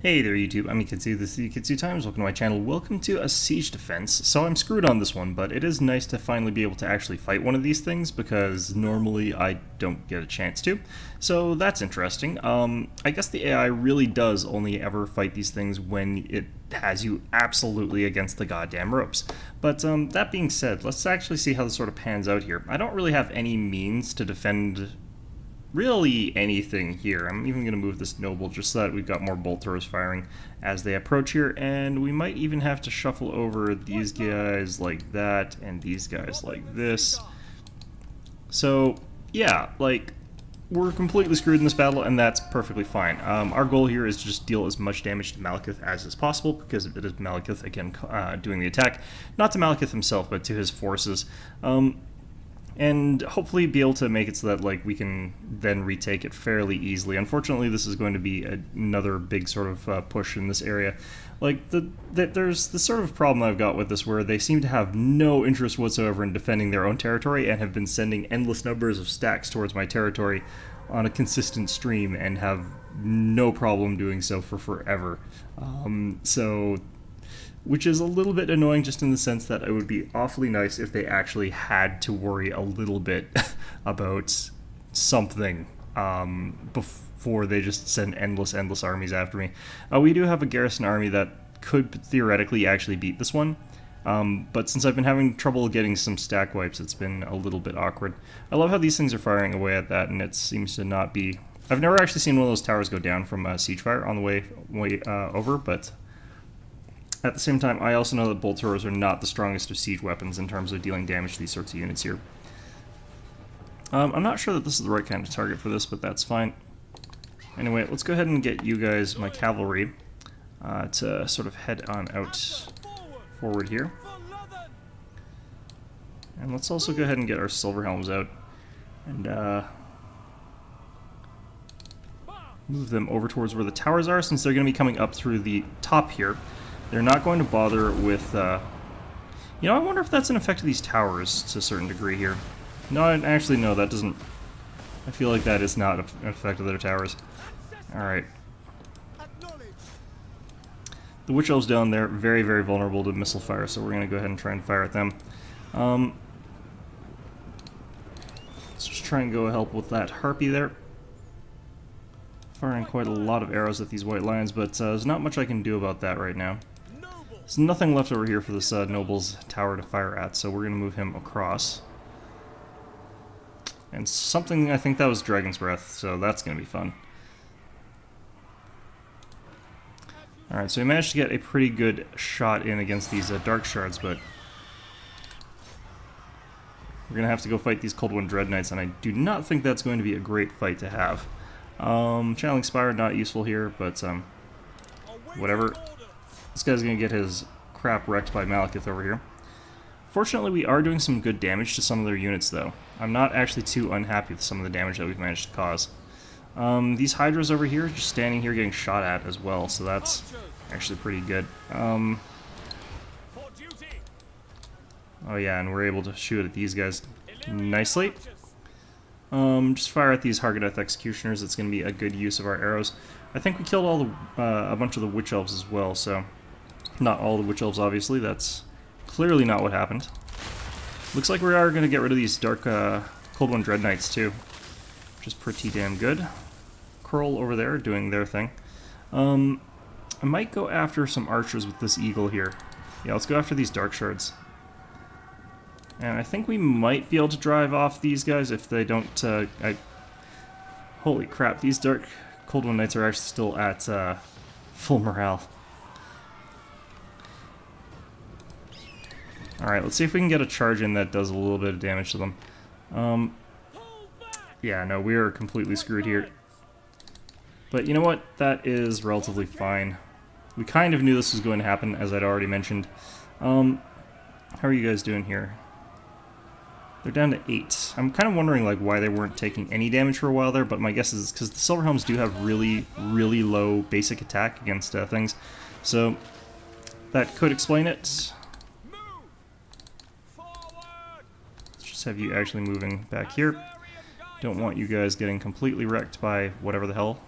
Hey there YouTube, I'm Yukitsu, this is Yukitsu Times, welcome to my channel. Welcome to a siege defense. So I'm screwed on this one, but it is nice to finally be able to actually fight one of these things, because normally I don't get a chance to. So that's interesting. I guess the AI really does only ever fight these things when it has you absolutely against the goddamn ropes. But that being said, let's actually see how this sort of pans out here. I don't really have any means to defend really anything here. I'm even going to move this noble just so that we've got more bolt throwers firing as they approach here, and we might even have to shuffle over these guys like that and these guys like this. So yeah, like, we're completely screwed in this battle, and that's perfectly fine. Our goal here is to just deal as much damage to Malekith as is possible, because it is Malekith, again, doing the attack. Not to Malekith himself, but to his forces. And hopefully be able to make it so that like we can then retake it fairly easily. Unfortunately, this is going to be another big sort of push in this area. Like, there's this sort of problem I've got with this where they seem to have no interest whatsoever in defending their own territory and have been sending endless numbers of stacks towards my territory on a consistent stream and have no problem doing so for forever. Which is a little bit annoying, just in the sense that it would be awfully nice if they actually had to worry a little bit about something before they just send endless armies after me. We do have a garrison army that could theoretically actually beat this one, but since I've been having trouble getting some stack wipes, it's been a little bit awkward. I love how these things are firing away at that, and it seems to not be... I've never actually seen one of those towers go down from siege fire on the way over, but... At the same time, I also know that bolt throwers are not the strongest of siege weapons in terms of dealing damage to these sorts of units here. I'm not sure that this is the right kind of target for this, but that's fine. Anyway, let's go ahead and get you guys, my cavalry, to sort of head on out forward here. And let's also go ahead and get our silver helms out and move them over towards where the towers are, since they're going to be coming up through the top here. They're not going to bother with, I wonder if that's an effect of these towers to a certain degree here. No, actually, no, that doesn't... I feel like that is not an effect of their towers. Alright. The Witch Elves down there, very, very vulnerable to missile fire, so we're going to go ahead and try and fire at them. Let's just try and go help with that Harpy there. Firing quite a lot of arrows at these white lions, but there's not much I can do about that right now. There's nothing left over here for this noble's tower to fire at, so we're going to move him across. And something, I think that was Dragon's Breath, so that's going to be fun. Alright, so we managed to get a pretty good shot in against these Dark Shards, but we're going to have to go fight these Cold One Dread Knights, and I do not think that's going to be a great fight to have. Channeling Spire, not useful here, but whatever. This guy's going to get his crap wrecked by Malekith over here. Fortunately, we are doing some good damage to some of their units, though. I'm not actually too unhappy with some of the damage that we've managed to cause. These Hydras over here, just standing here getting shot at as well, so that's actually pretty good. Oh yeah, and we're able to shoot at these guys nicely. Just fire at these Hargadeth Executioners. It's going to be a good use of our arrows. I think we killed all the a bunch of the Witch Elves as well, so... Not all the Witch Elves, obviously. That's clearly not what happened. Looks like we are going to get rid of these Dark Cold One Dread Knights, too. Which is pretty damn good. Curl over there doing their thing. I might go after some archers with this eagle here. Yeah, let's go after these Dark Shards. And I think we might be able to drive off these guys if they don't... Holy crap, these Dark Cold One Knights are actually still at full morale. Alright, let's see if we can get a charge in that does a little bit of damage to them. Yeah, no, we are completely screwed here. But you know what? That is relatively fine. We kind of knew this was going to happen, as I'd already mentioned. How are you guys doing here? They're down to 8. I'm kind of wondering like why they weren't taking any damage for a while there, but my guess is because the Silver Helms do have really, really low basic attack against things. So that could explain it. Let's just have you actually moving back here. Don't want you guys getting completely wrecked by whatever the hell.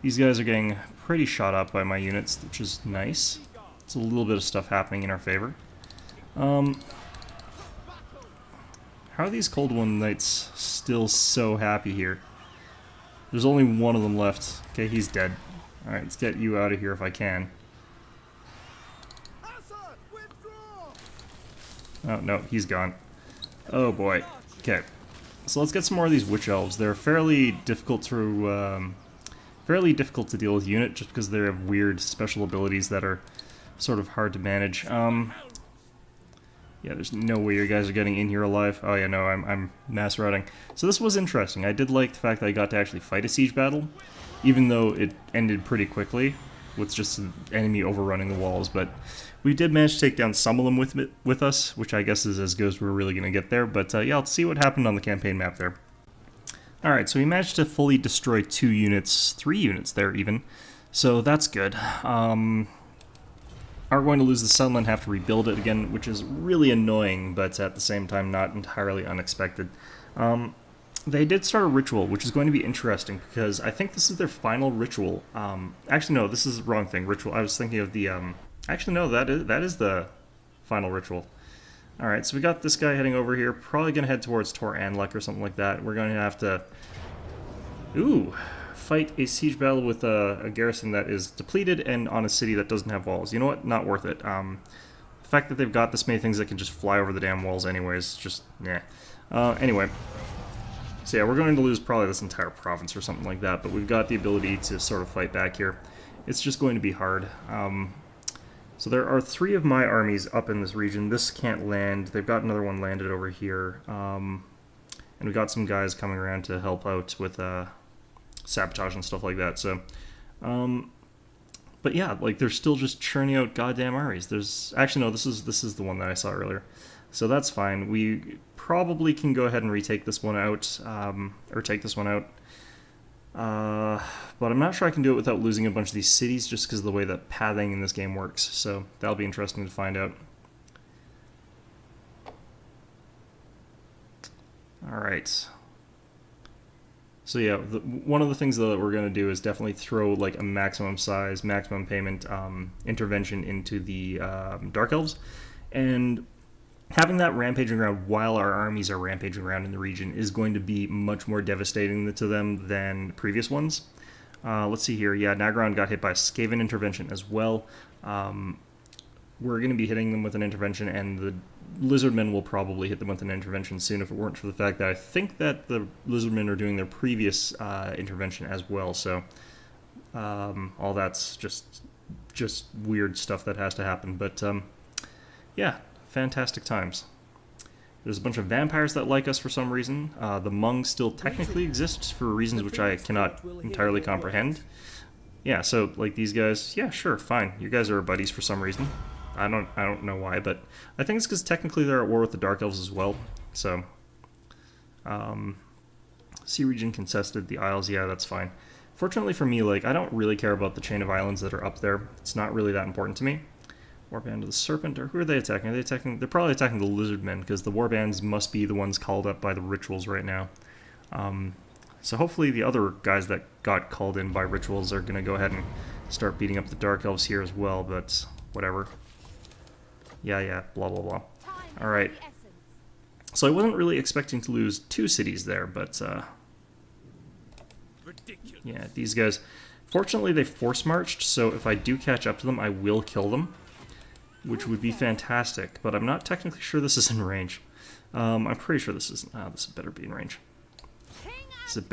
These guys are getting pretty shot up by my units, which is nice. It's a little bit of stuff happening in our favor. How are these Cold One Knights still so happy here? There's only one of them left. Okay, he's dead. Alright, let's get you out of here if I can. Oh, no, he's gone. Oh boy. Okay. So let's get some more of these Witch Elves. They're fairly difficult to deal with unit, just because they have weird special abilities that are sort of hard to manage. Yeah, there's no way you guys are getting in here alive. Oh yeah, no, I'm mass routing. So this was interesting. I did like the fact that I got to actually fight a siege battle, even though it ended pretty quickly with just an enemy overrunning the walls. But we did manage to take down some of them with us, which I guess is as good as we're really going to get there. But yeah, let's see what happened on the campaign map there. Alright, so we managed to fully destroy 2 units, 3 units there even. So that's good. Are going to lose the settlement, have to rebuild it again, which is really annoying, but at the same time not entirely unexpected. They did start a ritual, which is going to be interesting, because I think this is their final ritual. Actually, no, this is the wrong thing. Ritual. I was thinking of the... Actually, no, that is the final ritual. Alright, so we got this guy heading over here. Probably going to head towards Tor Anlek or something like that. We're going to have to... Ooh... fight a siege battle with a garrison that is depleted and on a city that doesn't have walls. You know what? Not worth it. The fact that they've got this many things that can just fly over the damn walls anyways, just, nah. Anyway. So yeah, we're going to lose probably this entire province or something like that, but we've got the ability to sort of fight back here. It's just going to be hard. So there are 3 of my armies up in this region. This can't land. They've got another one landed over here. And we've got some guys coming around to help out with... sabotage and stuff like that, so but yeah, like they're still just churning out goddamn armies. There's actually no, this is the one that I saw earlier, so that's fine. We probably can go ahead and retake this one out, or take this one out, but I'm not sure I can do it without losing a bunch of these cities, just because of the way that pathing in this game works, so that'll be interesting to find out. Alright. So yeah, one of the things that we're going to do is definitely throw like a maximum size, maximum payment intervention into the Dark Elves, and having that rampaging around while our armies are rampaging around in the region is going to be much more devastating to them than previous ones. Let's see here, yeah, Nagron got hit by a Skaven intervention as well. We're going to be hitting them with an intervention, and the Lizardmen will probably hit them with an intervention soon if it weren't for the fact that I think that the Lizardmen are doing their previous intervention as well, so all that's just weird stuff that has to happen, but yeah, fantastic times. There's a bunch of vampires that like us for some reason. The Hmong still technically exists for reasons which I cannot entirely comprehend. Yeah, so like these guys, yeah, sure, fine. You guys are buddies for some reason. I don't know why, but I think it's because technically they're at war with the Dark Elves as well. So, Sea region contested the Isles. Yeah, that's fine. Fortunately for me, like I don't really care about the chain of islands that are up there. It's not really that important to me. Warband of the Serpent, or who are they attacking? Are they attacking? They're probably attacking the Lizardmen, because the warbands must be the ones called up by the rituals right now. So hopefully the other guys that got called in by rituals are going to go ahead and start beating up the Dark Elves here as well, but whatever. Yeah, blah, blah, blah. Alright. So I wasn't really expecting to lose 2 cities there, but, yeah, these guys... Fortunately, they force-marched, so if I do catch up to them, I will kill them, which would be fantastic, but I'm not technically sure this is in range. I'm pretty sure this is... this better be in range. This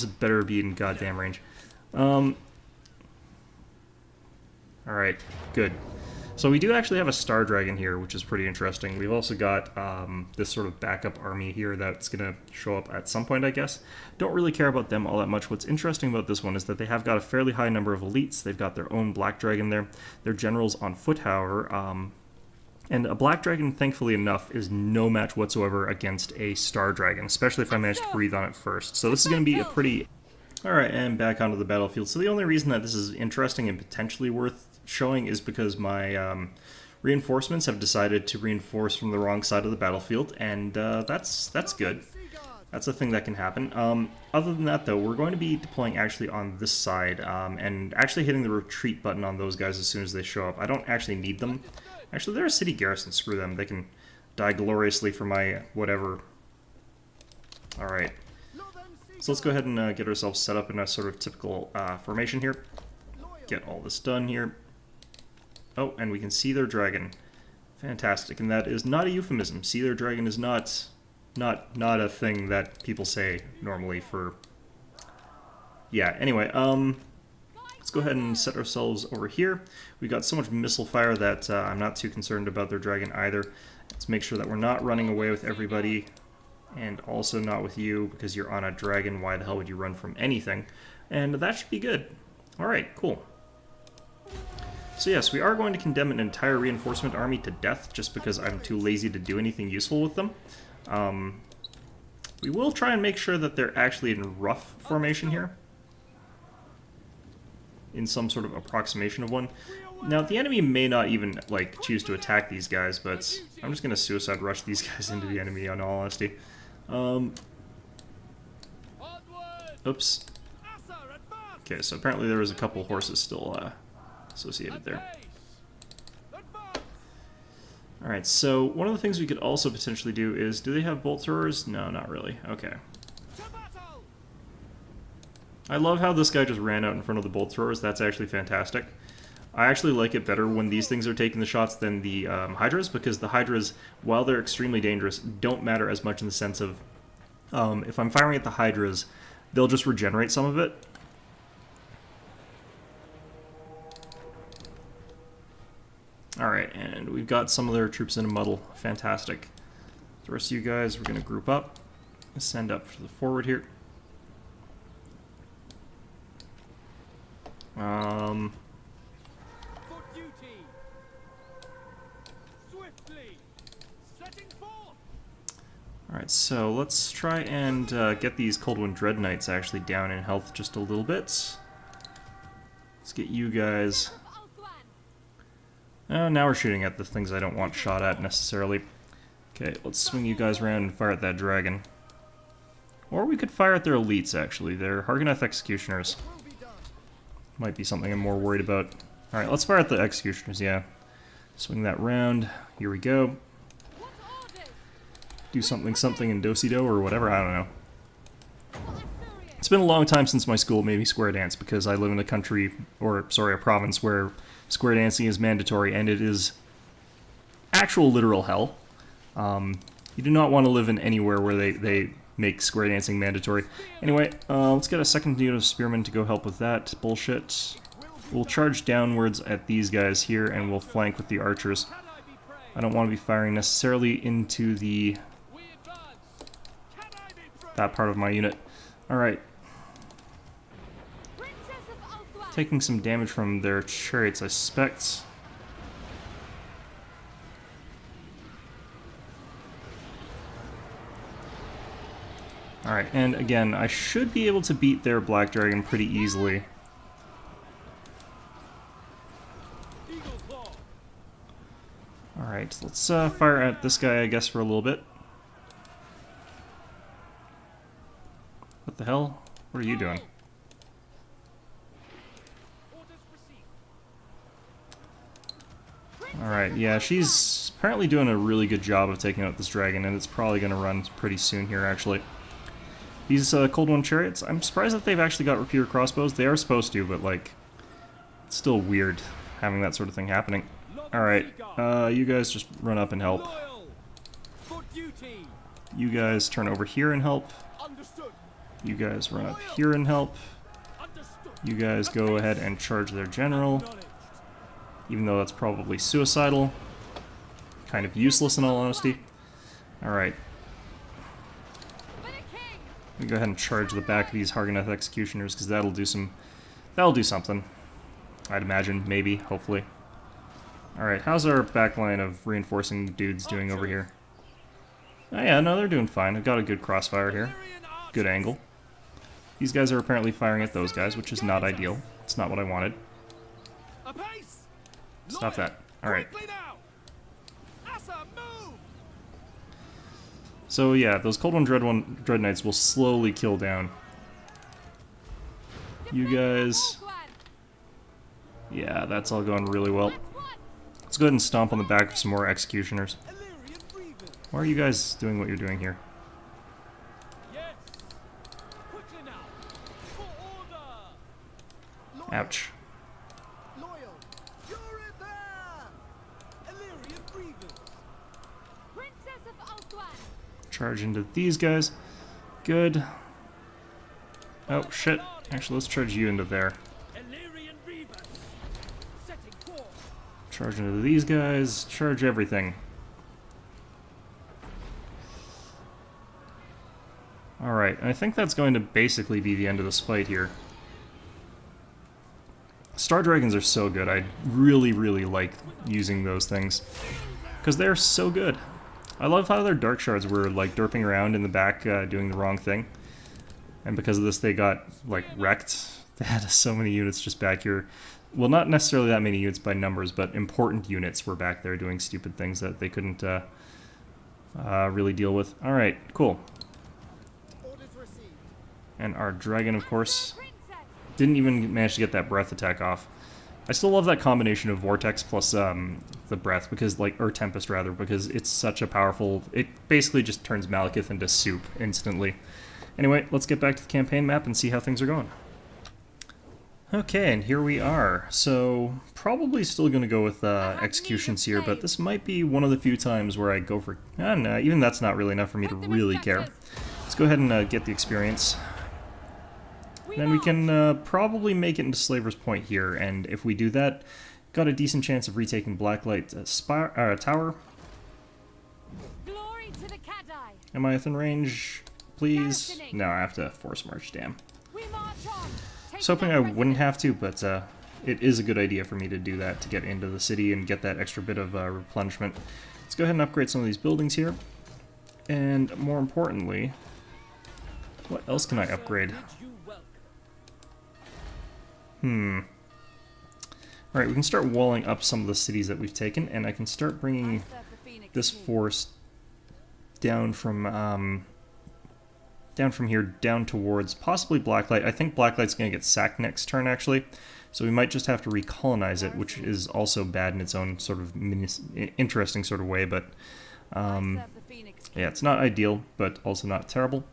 better be in goddamn range. Alright, good. So we do actually have a Star Dragon here, which is pretty interesting. We've also got this sort of backup army here that's going to show up at some point, I guess. Don't really care about them all that much. What's interesting about this one is that they have got a fairly high number of elites. They've got their own Black Dragon there. Their generals on foot, however. And a Black Dragon, thankfully enough, is no match whatsoever against a Star Dragon, especially if I manage to breathe on it first. So this is going to be a pretty... Alright, and back onto the battlefield. So the only reason that this is interesting and potentially worth showing is because my reinforcements have decided to reinforce from the wrong side of the battlefield, and that's good. That's a thing that can happen. Other than that, though, we're going to be deploying actually on this side and actually hitting the retreat button on those guys as soon as they show up. I don't actually need them. Actually, they're a city garrison. Screw them. They can die gloriously for my whatever. Alright. So let's go ahead and get ourselves set up in a sort of typical formation here. Get all this done here. Oh, and we can see their dragon. Fantastic. And that is not a euphemism. See their dragon is not a thing that people say normally for... Yeah, anyway, let's go ahead and set ourselves over here. We got so much missile fire that I'm not too concerned about their dragon either. Let's make sure that we're not running away with everybody, and also not with you, because you're on a dragon. Why the hell would you run from anything? And that should be good. Alright, cool. So yes, we are going to condemn an entire reinforcement army to death just because I'm too lazy to do anything useful with them. We will try and make sure that they're actually in rough formation here. In some sort of approximation of one. Now, the enemy may not even, like, choose to attack these guys, but I'm just going to suicide rush these guys into the enemy, in all honesty. Oops. Okay, so apparently there was a couple horses still associated there. Alright, so one of the things we could also potentially do is, do they have bolt throwers? No, not really. Okay. I love how this guy just ran out in front of the bolt throwers. That's actually fantastic. I actually like it better when these things are taking the shots than the Hydras, because the Hydras, while they're extremely dangerous, don't matter as much in the sense of, if I'm firing at the Hydras, they'll just regenerate some of it. Alright, and we've got some of their troops in a muddle. Fantastic. The rest of you guys, we're going to group up, send up to the forward here. Alright, so let's try and get these Coldwind Dread Knights actually down in health just a little bit. Let's get you guys... Oh, now we're shooting at the things I don't want shot at necessarily. Okay, let's swing you guys around and fire at that dragon. Or we could fire at their elites, actually. Their Hargoneth Executioners. Might be something I'm more worried about. Alright, let's fire at the Executioners, yeah. Swing that round. Here we go. Do something in Do-Si-Do or whatever, I don't know. It's been a long time since my school made me square dance because I live in a country, or sorry, a province where square dancing is mandatory and it is actual literal hell. You do not want to live in anywhere where they make square dancing mandatory. Anyway, let's get a second unit of spearmen to go help with that bullshit. We'll charge downwards at these guys here and we'll flank with the archers. I don't want to be firing necessarily into that part of my unit. Alright. Taking some damage from their chariots, I suspect. Alright, and again, I should be able to beat their Black Dragon pretty easily. Alright, let's fire at this guy, I guess, for a little bit. What the hell? What are you doing? Alright, yeah, she's apparently doing a really good job of taking out this dragon, and it's probably going to run pretty soon here, actually. These Coldwind Chariots, I'm surprised that they've actually got repeater crossbows. They are supposed to, but, like, it's still weird having that sort of thing happening. Alright, you guys just run up and help. You guys turn over here and help. You guys run up here and help. You guys go ahead and charge their general. Even though that's probably suicidal. Kind of useless in all honesty. Alright. We go ahead and charge the back of these Hargoneth Executioners, because that'll do something. I'd imagine, maybe, hopefully. Alright, how's our backline of reinforcing dudes doing over here? Oh yeah, no, they're doing fine. I've got a good crossfire here. Good angle. These guys are apparently firing at those guys, which is not ideal. It's not what I wanted. Stop that. Alright. So yeah, those Cold One Dread Knights will slowly kill down. You guys... Yeah, that's all going really well. Let's go ahead and stomp on the back of some more Executioners. Why are you guys doing what you're doing here? Ouch. Charge into these guys. Good. Oh, shit. Actually, let's charge you into there. Charge into these guys. Charge everything. Alright, I think that's going to basically be the end of this fight here. Star Dragons are so good. I really, really like using those things. Because they're so good. I love how their Dark Shards were, like, derping around in the back, doing the wrong thing. And because of this, they got, like, wrecked. They had so many units just back here. Well, not necessarily that many units by numbers, but important units were back there doing stupid things that they couldn't really deal with. Alright, cool. And our dragon, of course, didn't even manage to get that breath attack off. I still love that combination of Vortex plus the breath, because, like, or Tempest rather, because it's such a powerful... It basically just turns Malekith into soup instantly. Anyway, let's get back to the campaign map and see how things are going. Okay, and here we are. So, probably still going to go with executions here, but this might be one of the few times where I go for... no, even that's not really enough for me to really care. Let's go ahead and get the experience. Then we can probably make it into Slaver's Point here, and if we do that, got a decent chance of retaking Blacklight Tower. Glory to the Cadai. Am I within range? Please? No, I have to force march, damn. We march on. I was hoping I wouldn't have to, but it is a good idea for me to do that to get into the city and get that extra bit of replenishment. Let's go ahead and upgrade some of these buildings here. And more importantly, what else can I upgrade? Alright, we can start walling up some of the cities that we've taken, and I can start bringing this force down from here, down towards possibly Blacklight. I think Blacklight's going to get sacked next turn, actually, so we might just have to recolonize it, which is also bad in its own sort of interesting sort of way, but yeah, it's not ideal, but also not terrible.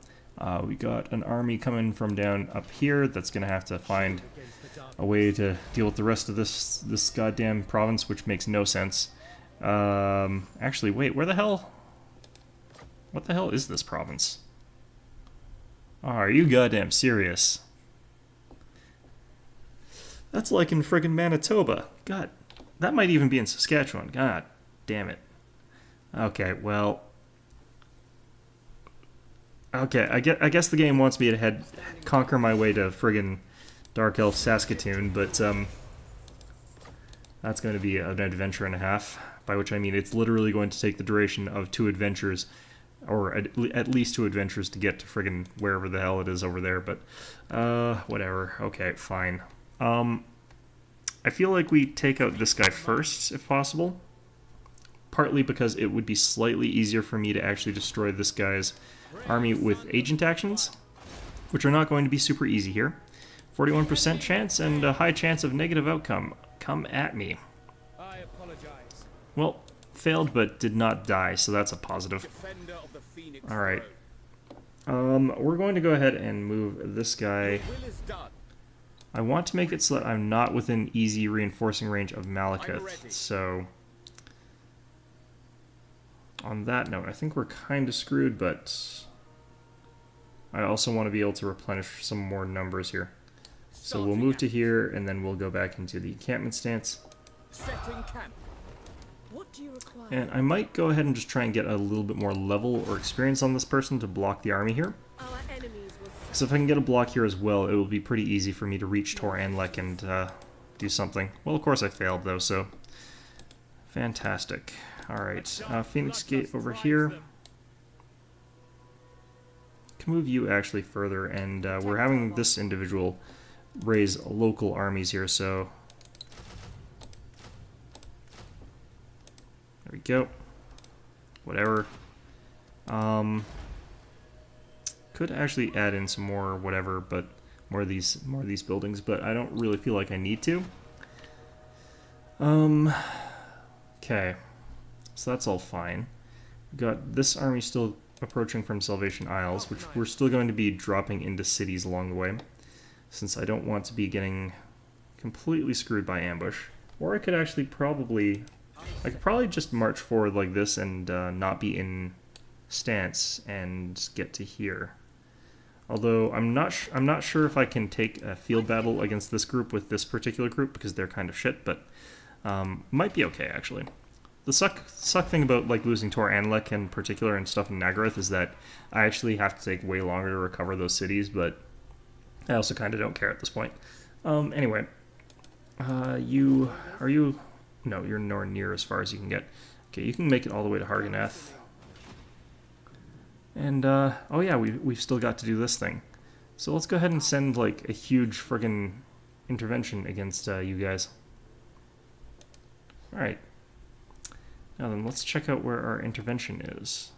We got an army coming from down up here that's going to have to find a way to deal with the rest of this goddamn province, which makes no sense. Actually, wait, where the hell? What the hell is this province? Oh, are you goddamn serious? That's like in friggin' Manitoba. God, that might even be in Saskatchewan. God damn it. Okay, well... Okay, I guess the game wants me to conquer my way to friggin' Dark Elf Saskatoon, but that's going to be an adventure and a half, by which I mean it's literally going to take the duration of 2 adventures, or at least 2 adventures to get to friggin' wherever the hell it is over there, but whatever. Okay, fine. I feel like we take out this guy first, if possible, partly because it would be slightly easier for me to actually destroy this guy's army with agent actions, which are not going to be super easy here. 41% chance and a high chance of negative outcome. Come at me. I apologize. Well, failed but did not die, so that's a positive. Alright. We're going to go ahead and move this guy. I want to make it so that I'm not within easy reinforcing range of Malekith, so... On that note, I think we're kind of screwed, but I also want to be able to replenish some more numbers here. So we'll move to here, and then we'll go back into the encampment stance. What do you require? And I might go ahead and just try and get a little bit more level or experience on this person to block the army here. Our enemies will... So if I can get a block here as well, it will be pretty easy for me to reach Tor Anlek and do something. Well, of course I failed, though, so... Fantastic. Alright, Phoenix Gate over here. Can move you actually further, and we're having this individual raise local armies here, so... There we go. Whatever. Could actually add in some more whatever, but more of these buildings, but I don't really feel like I need to. Okay. So that's all fine. We've got this army still approaching from Salvation Isles, which we're still going to be dropping into cities along the way, since I don't want to be getting completely screwed by ambush. Or I could actually probably just march forward like this and not be in stance and get to here. Although I'm not sure if I can take a field battle against this group with this particular group because they're kind of shit, but might be okay actually. The suck thing about like losing Tor Anlek in particular and stuff in Nagaroth is that I actually have to take way longer to recover those cities, but I also kind of don't care at this point. Anyway, no, you're nowhere near as far as you can get. Okay, you can make it all the way to Harganeth. And, oh yeah, we've still got to do this thing. So let's go ahead and send, like, a huge friggin' intervention against you guys. Alright. Now then, let's check out where our intervention is.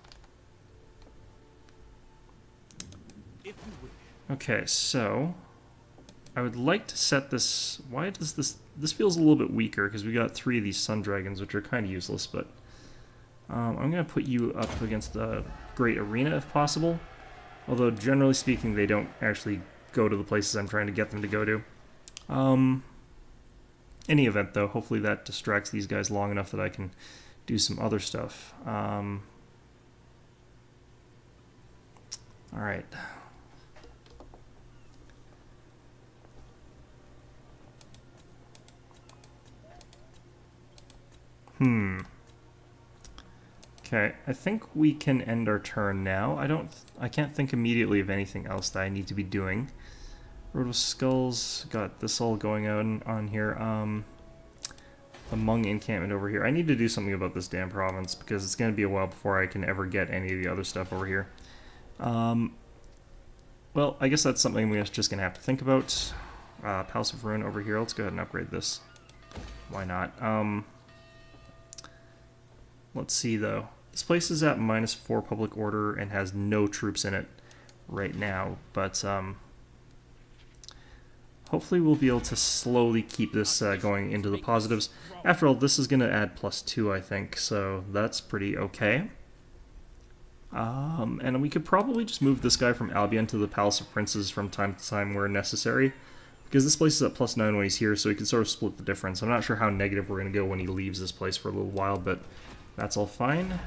Okay, so I would like to set this... Why does this feels a little bit weaker, because we got 3 of these Sun Dragons, which are kind of useless, but... I'm going to put you up against the Great Arena if possible. Although, generally speaking, they don't actually go to the places I'm trying to get them to go to. Any event, though, hopefully that distracts these guys long enough that I can do some other stuff. Alright. Okay, I think we can end our turn now. I can't think immediately of anything else that I need to be doing. Road of Skulls, got this all going on here. The Hmong encampment over here. I need to do something about this damn province because it's going to be a while before I can ever get any of the other stuff over here. Well, I guess that's something we're just going to have to think about. Palace of Ruin over here. Let's go ahead and upgrade this. Why not? Let's see, though. This place is at -4 public order and has no troops in it right now, but hopefully we'll be able to slowly keep this going into the positives. After all, this is going to add +2, I think, so that's pretty okay. And we could probably just move this guy from Albion to the Palace of Princes from time to time where necessary, because this place is at +9 when he's here, so he can sort of split the difference. I'm not sure how negative we're going to go when he leaves this place for a little while, but that's all fine.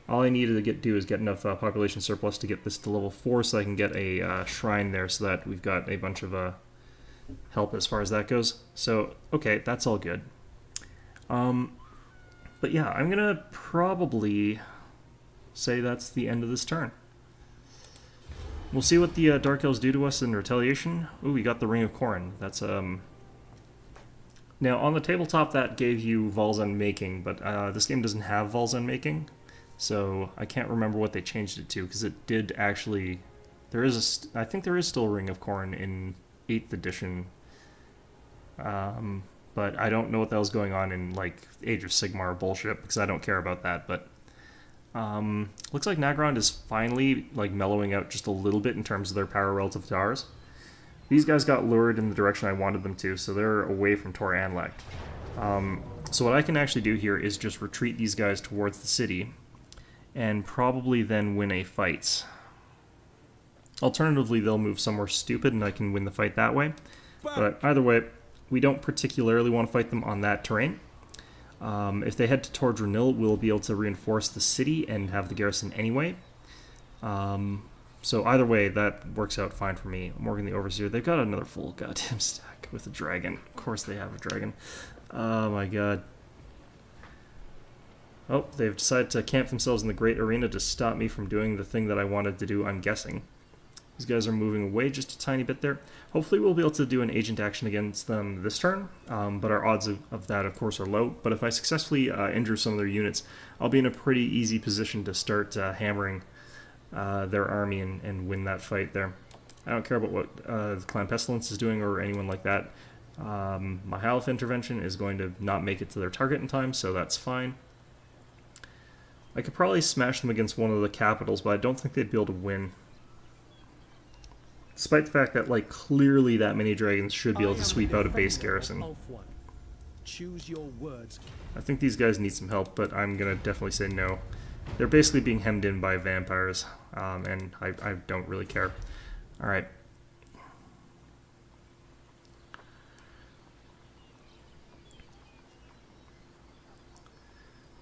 All I needed to do is get enough population surplus to get this to level 4 so I can get a shrine there so that we've got a bunch of help as far as that goes. So, okay, that's all good. But yeah, I'm going to probably say that's the end of this turn. We'll see what the Dark Elves do to us in retaliation. Ooh, we got the Ring of Corn. That's, Now, on the tabletop, that gave you Vols Unmaking, but this game doesn't have Vols Unmaking, so I can't remember what they changed it to, because it did actually... I think there is still a Ring of Corn in 8th edition, but I don't know what that was going on in, like, Age of Sigmar bullshit, because I don't care about that, but... looks like Nagaroth is finally, like, mellowing out just a little bit in terms of their power relative to ours. These guys got lured in the direction I wanted them to, so they're away from Tor Anlek. So what I can actually do here is just retreat these guys towards the city, and probably then win a fight. Alternatively, they'll move somewhere stupid and I can win the fight that way. But either way, we don't particularly want to fight them on that terrain. If they head to Tor Dranil, we'll be able to reinforce the city and have the garrison anyway. So either way, that works out fine for me. Morgan the Overseer, they've got another full goddamn stack with a dragon. Of course they have a dragon. Oh my god. Oh, they've decided to camp themselves in the Great Arena to stop me from doing the thing that I wanted to do, I'm guessing. These guys are moving away just a tiny bit there. Hopefully we'll be able to do an agent action against them this turn, but our odds of that, of course, are low. But if I successfully injure some of their units, I'll be in a pretty easy position to start hammering their army and win that fight there. I don't care about what the Clan Pestilence is doing or anyone like that. My Halif intervention is going to not make it to their target in time, so that's fine. I could probably smash them against one of the capitals, but I don't think they'd be able to win. Despite the fact that, like, clearly that many dragons should be able to sweep out a base garrison. Choose your words. I think these guys need some help, but I'm gonna definitely say no. They're basically being hemmed in by vampires, and I don't really care. Alright.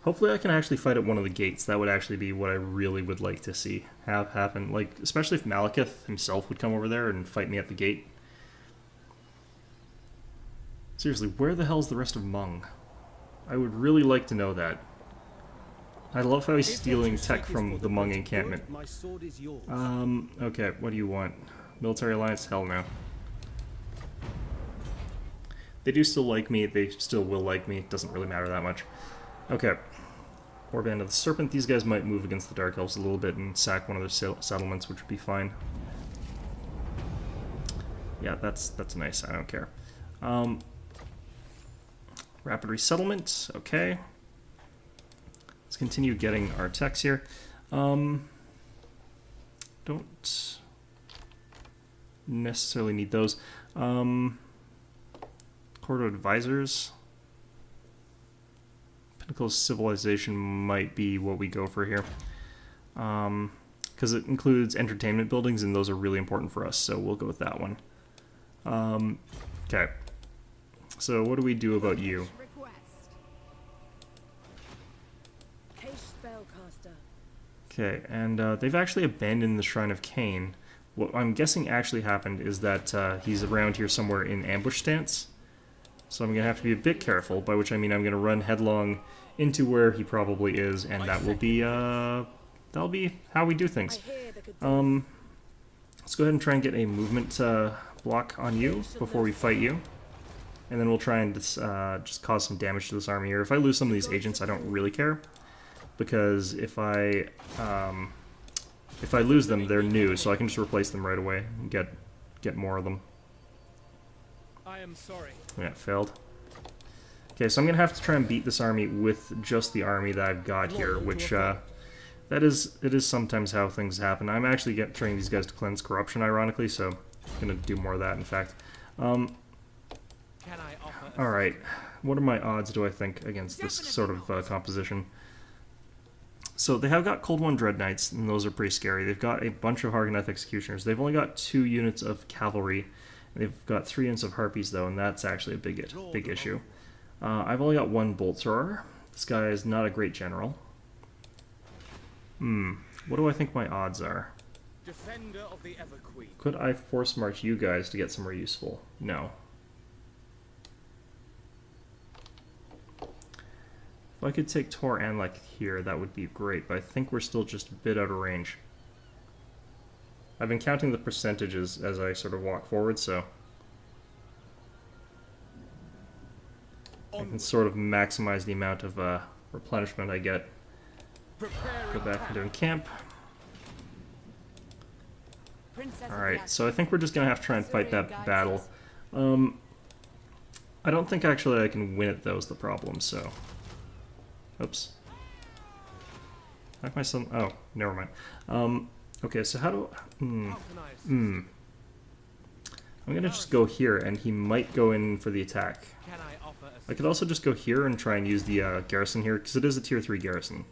Hopefully I can actually fight at one of the gates. That would actually be what I really would like to see have happen. Like, especially if Malekith himself would come over there and fight me at the gate. Seriously, where the hell's the rest of Mung? I would really like to know that. I love how he's stealing tech from the Mung encampment. Okay, what do you want? Military alliance? Hell no. They do still like me, they still will like me, it doesn't really matter that much. Okay. Warband of the Serpent, these guys might move against the Dark Elves a little bit and sack one of their settlements, which would be fine. Yeah, that's nice, I don't care. Rapid resettlement, okay. Let's continue getting our techs here. Don't necessarily need those. Court of Advisors. Pinnacle of Civilization might be what we go for here. Because it includes entertainment buildings, and those are really important for us, so we'll go with that one. Okay. So what do we do about you? Okay, and they've actually abandoned the Shrine of Cain. What I'm guessing actually happened is that he's around here somewhere in ambush stance. So I'm going to have to be a bit careful, by which I mean I'm going to run headlong into where he probably is, and that will be, that'll be how we do things. Let's go ahead and try and get a movement block on you before we fight you. And then we'll try and just cause some damage to this army here. If I lose some of these agents, I don't really care. Because if I lose them, they're new, so I can just replace them right away and get more of them. I am sorry. Yeah, failed. Okay, so I'm gonna have to try and beat this army with just the army that I've got here, which it is sometimes how things happen. I'm actually training these guys to cleanse corruption, ironically, so I'm gonna do more of that. In fact, all right. What are my odds, do I think, against this sort of composition? So they have got Cold One Dread Knights, and those are pretty scary. They've got a bunch of Hargoneth Executioners. They've only got 2 units of cavalry. They've got 3 units of Harpies, though, and that's actually a big issue. I've only got 1 Bolt Thrower. This guy is not a great general. What do I think my odds are? Defender of the Everqueen. Could I force march you guys to get somewhere useful? No. If I could take Tor and like here, that would be great, but I think we're still just a bit out of range. I've been counting the percentages as I sort of walk forward, so I can sort of maximize the amount of replenishment I get. Go back into camp. Alright, so I think we're just going to have to try and fight that battle. I don't think actually I can win it, though, is the problem, so... Oops. How can my son... Oh, never mind. Okay, so how do... I'm gonna just go here, and he might go in for the attack. I could also just go here and try and use the garrison here, because it is a tier 3 garrison.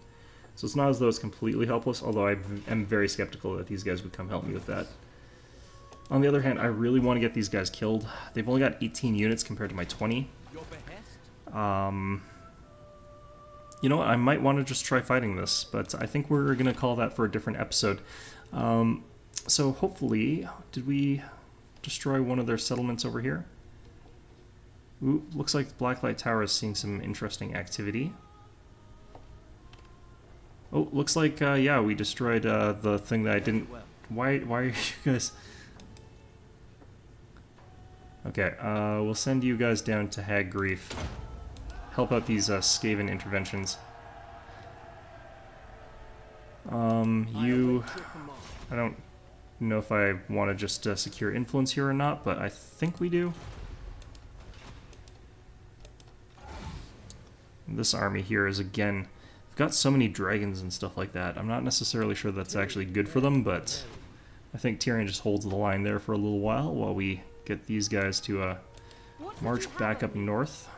So it's not as though it's completely helpless, although I am very skeptical that these guys would come help me with that. On the other hand, I really want to get these guys killed. They've only got 18 units compared to my 20. You know what, I might want to just try fighting this, but I think we're going to call that for a different episode. So hopefully, did we destroy one of their settlements over here? Ooh, looks like the Blacklight Tower is seeing some interesting activity. Oh, looks like, yeah, we destroyed the thing that I didn't... Why are you guys... Okay, we'll send you guys down to Hag Grief. Help out these Skaven interventions. You... I don't know if I want to just secure influence here or not, but I think we do. This army here is, again, We've got so many dragons and stuff like that. I'm not necessarily sure that's actually good for them, but I think Tyrion just holds the line there for a little while we get these guys to march back up north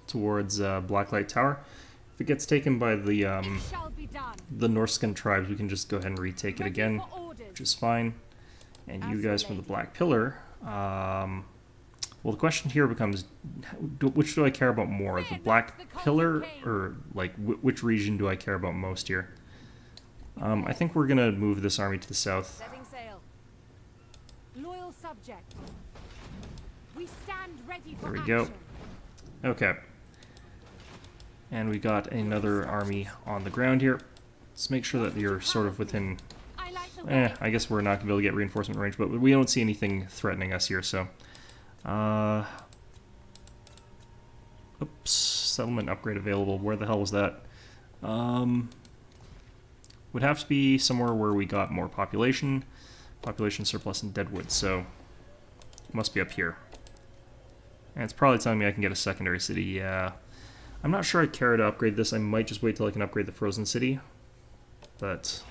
towards Blacklight Tower. If it gets taken by the Norscan tribes, we can just go ahead and retake it again, which is fine. And you guys from the Black Pillar, well, the question here becomes, which do I care about more, the Black Pillar, or like which region do I care about most here? I think we're gonna move this army to the south. Setting sail. Loyal subject. We stand ready for There we go. action. Okay. And we got another army on the ground here. Let's make sure that you're sort of within... I like the way. I guess we're not going to be able to get reinforcement range, but we don't see anything threatening us here, so... Oops. Settlement upgrade available. Where the hell was that? Would have to be somewhere where we got more population. Population surplus in Deadwood, so... It must be up here. And it's probably telling me I can get a secondary city, yeah... I'm not sure I care to upgrade this. I might just wait till I can upgrade the Frozen City. But...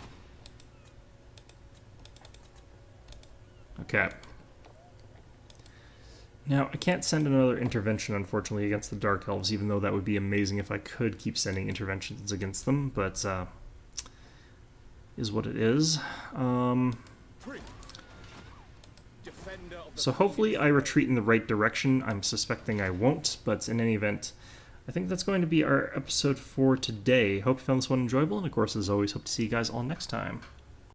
Okay. Now, I can't send another intervention, unfortunately, against the Dark Elves, even though that would be amazing if I could keep sending interventions against them, but, is what it is. So hopefully I retreat in the right direction. I'm suspecting I won't, but in any event... I think that's going to be our episode for today. Hope you found this one enjoyable, and of course, as always, hope to see you guys all next time.